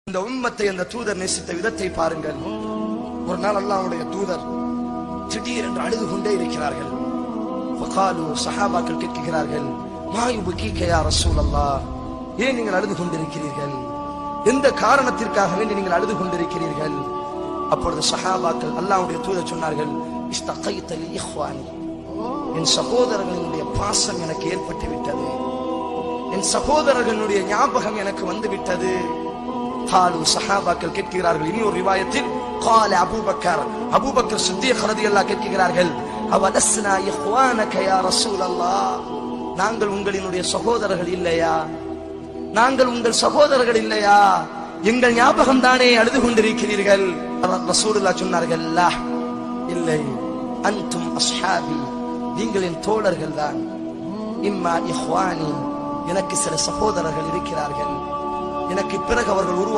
இந்த உம்மத்தை அந்த தூதர் நேசித்த விதத்தை பாருங்கள். ஒரு நாள் அல்லாஹ்வுடைய தூதர் திடீரென்று அழுது கொண்டே இருக்கிறார்கள். ஃபகாலு, சஹாபாக்கள் கேட்கிறார்கள், மா யுபகீக யா ரசூலல்லாஹ், ஏன் நீங்கள் அழுது கொண்டிருக்கிறீர்கள்? எந்த காரணத்திற்காக வேண்டி நீங்கள் அழுது கொண்டிருக்கிறீர்கள்? அப்பொழுது சஹாபாக்கள் அல்லாஹ்வுடைய தூதர் சொன்னார்கள், இஸ்தகைத லி இஹ்வானி, என் சகோதரர்களுடைய பாசம் எனக்கு ஏற்பட்டு விட்டது, என் சகோதரர்களுடைய ஞாபகம் எனக்கு வந்து விட்டது. காலு, சஹாபாக்கள் கேட்கிறார்கள். இனி ஒரு ரிவாயத்தில் கால அபூபக்கர், அபூபக்கர் சித்தீக் ரலியல்லாஹு கேட்கிறார்கள், அவலஸ்னா இஹ்வானக யா ரசூலல்லாஹ், நாங்கள் உங்களினுடைய சகோதரர்கள் இல்லையா? நாங்கள் உங்கள் சகோதரர்கள் இல்லையா? எங்கள் ஞாபகம் தானே அழுது கொண்டிருக்கிறீர்கள்? ரசூலுல்லாஹ் சொன்னார்கள், லா, இல்லை, அன்தும் அஸ்ஹாபி, நீங்கள் என் தோழர்கள் தான். இம்மா இஹ்வானி, எனக்கு சில சகோதரர்கள் இருக்கிறார்கள், எனக்கு பிறகு அவர்கள்